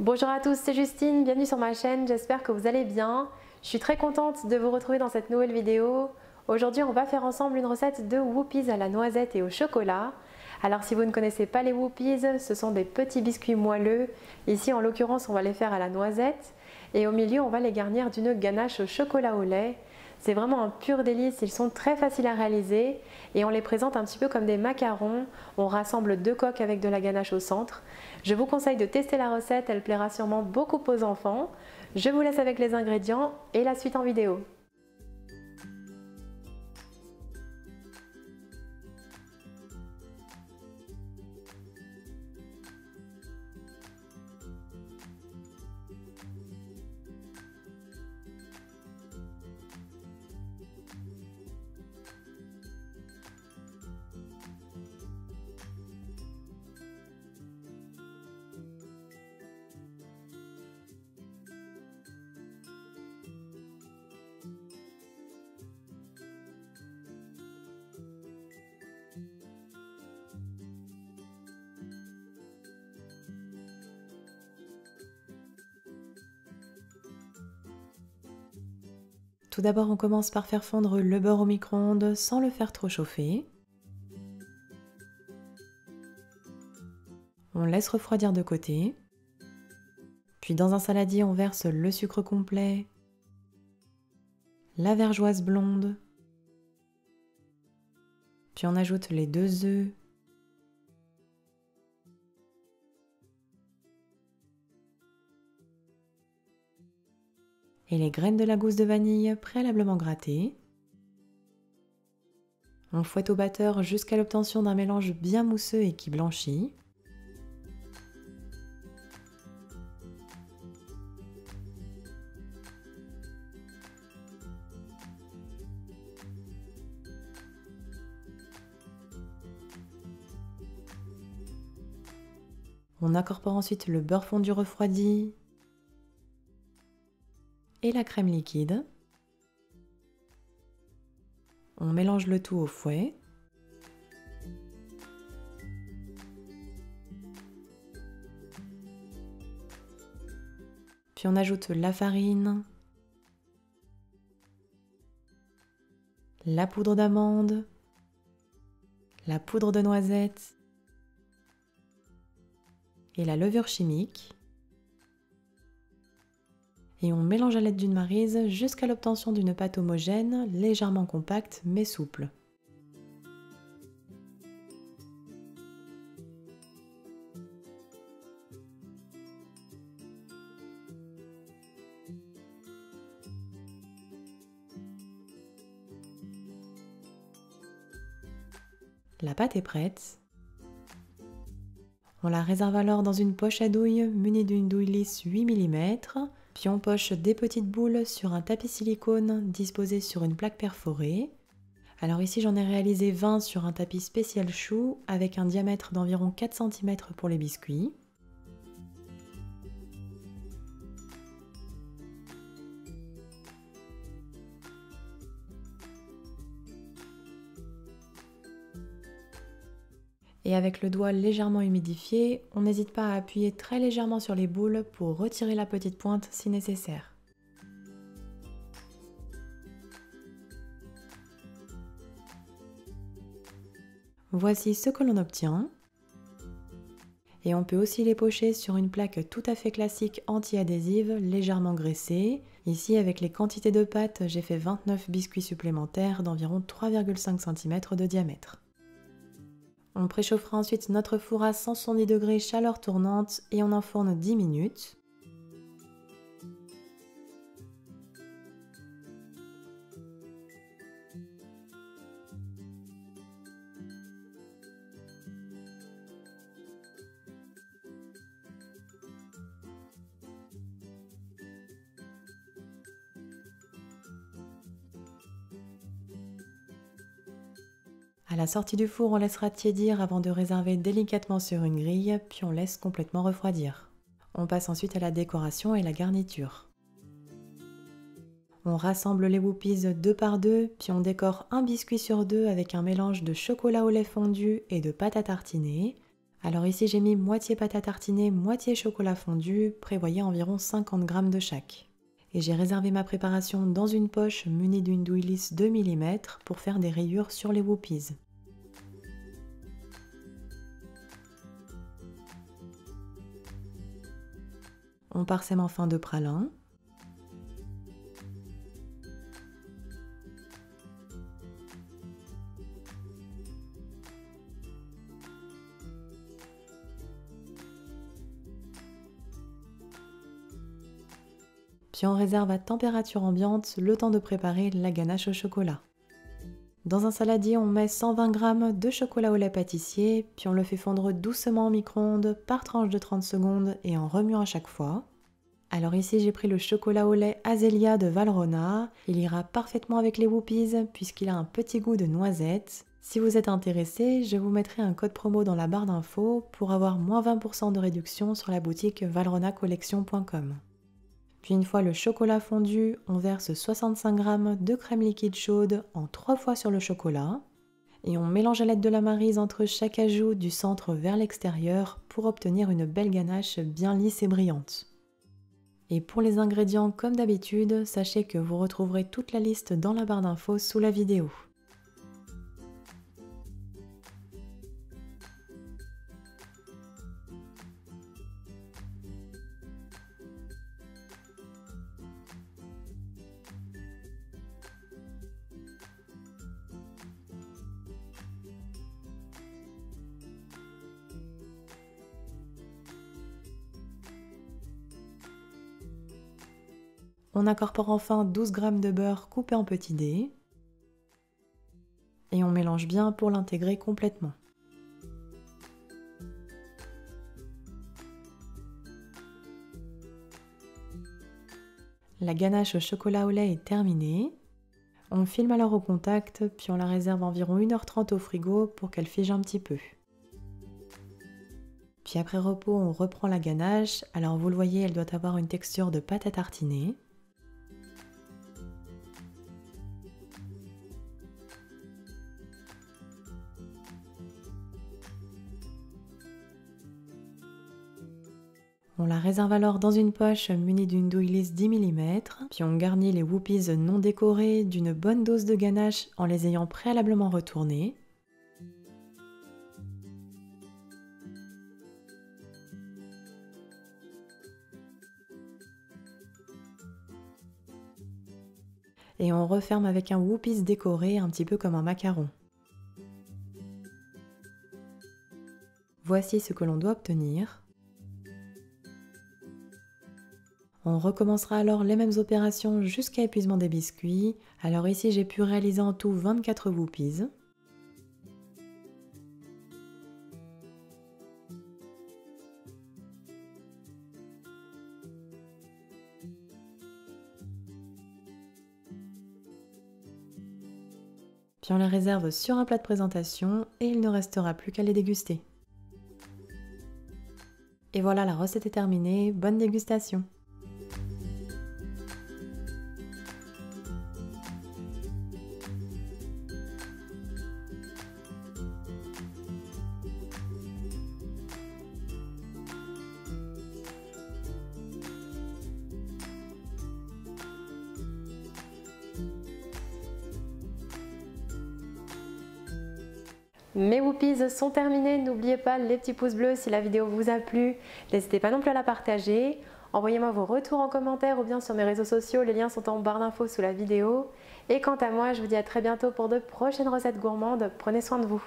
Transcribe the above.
Bonjour à tous, c'est Justine, bienvenue sur ma chaîne, j'espère que vous allez bien. Je suis très contente de vous retrouver dans cette nouvelle vidéo. Aujourd'hui, on va faire ensemble une recette de Whooppies à la noisette et au chocolat. Alors si vous ne connaissez pas les Whooppies, ce sont des petits biscuits moelleux. Ici, en l'occurrence, on va les faire à la noisette. Et au milieu, on va les garnir d'une ganache au chocolat au lait. C'est vraiment un pur délice, ils sont très faciles à réaliser et on les présente un petit peu comme des macarons. On rassemble deux coques avec de la ganache au centre. Je vous conseille de tester la recette, elle plaira sûrement beaucoup aux enfants. Je vous laisse avec les ingrédients et la suite en vidéo. Tout d'abord, on commence par faire fondre le beurre au micro-ondes sans le faire trop chauffer. On laisse refroidir de côté. Puis dans un saladier, on verse le sucre complet, la vergeoise blonde, puis on ajoute les 2 œufs, et les graines de la gousse de vanille préalablement grattées. On fouette au batteur jusqu'à l'obtention d'un mélange bien mousseux et qui blanchit. On incorpore ensuite le beurre fondu refroidi et la crème liquide. On mélange le tout au fouet. Puis on ajoute la farine, la poudre d'amande, la poudre de noisette et la levure chimique. Et on mélange à l'aide d'une maryse jusqu'à l'obtention d'une pâte homogène, légèrement compacte mais souple. La pâte est prête. On la réserve alors dans une poche à douille munie d'une douille lisse 8 mm. Puis on poche des petites boules sur un tapis silicone disposé sur une plaque perforée. Alors ici j'en ai réalisé 20 sur un tapis spécial chou avec un diamètre d'environ 4 cm pour les biscuits. Et avec le doigt légèrement humidifié, on n'hésite pas à appuyer très légèrement sur les boules pour retirer la petite pointe si nécessaire. Voici ce que l'on obtient. Et on peut aussi les pocher sur une plaque tout à fait classique anti-adhésive, légèrement graissée. Ici, avec les quantités de pâte, j'ai fait 29 biscuits supplémentaires d'environ 3,5 cm de diamètre. On préchauffera ensuite notre four à 170 degrés chaleur tournante et on enfourne 10 minutes. À la sortie du four, on laissera tiédir avant de réserver délicatement sur une grille, puis on laisse complètement refroidir. On passe ensuite à la décoration et la garniture. On rassemble les Whooppies 2 par 2, puis on décore un biscuit sur 2 avec un mélange de chocolat au lait fondu et de pâte à tartiner. Alors ici j'ai mis moitié pâte à tartiner, moitié chocolat fondu, prévoyez environ 50 g de chaque. Et j'ai réservé ma préparation dans une poche munie d'une douille lisse 2 mm pour faire des rayures sur les Whoopies. On parsème enfin de pralin. Puis on réserve à température ambiante le temps de préparer la ganache au chocolat. Dans un saladier, on met 120 g de chocolat au lait pâtissier, puis on le fait fondre doucement au micro-ondes par tranche de 30 secondes et en remuant à chaque fois. Alors ici, j'ai pris le chocolat au lait Azélia de Valrhona. Il ira parfaitement avec les Whoopies puisqu'il a un petit goût de noisette. Si vous êtes intéressé, je vous mettrai un code promo dans la barre d'infos pour avoir moins 20% de réduction sur la boutique valrhonacollection.com. Puis une fois le chocolat fondu, on verse 65 g de crème liquide chaude en 3 fois sur le chocolat et on mélange à l'aide de la maryse entre chaque ajout du centre vers l'extérieur pour obtenir une belle ganache bien lisse et brillante. Et pour les ingrédients, comme d'habitude, sachez que vous retrouverez toute la liste dans la barre d'infos sous la vidéo. On incorpore enfin 12 g de beurre coupé en petits dés et on mélange bien pour l'intégrer complètement. La ganache au chocolat au lait est terminée. On filme alors au contact, puis on la réserve environ 1h30 au frigo pour qu'elle fige un petit peu. Puis après repos, on reprend la ganache. Alors vous le voyez, elle doit avoir une texture de pâte à tartiner. On la réserve alors dans une poche munie d'une douille lisse 10 mm, puis on garnit les Whoopies non décorés d'une bonne dose de ganache en les ayant préalablement retournés. Et on referme avec un Whoopies décoré un petit peu comme un macaron. Voici ce que l'on doit obtenir. On recommencera alors les mêmes opérations jusqu'à épuisement des biscuits. Alors ici j'ai pu réaliser en tout 24 Whoopies. Puis on les réserve sur un plat de présentation et il ne restera plus qu'à les déguster. Et voilà, la recette est terminée, bonne dégustation! Mes Whoopies sont terminés, n'oubliez pas les petits pouces bleus si la vidéo vous a plu, n'hésitez pas non plus à la partager, envoyez-moi vos retours en commentaire ou bien sur mes réseaux sociaux, les liens sont en barre d'infos sous la vidéo. Et quant à moi, je vous dis à très bientôt pour de prochaines recettes gourmandes, prenez soin de vous.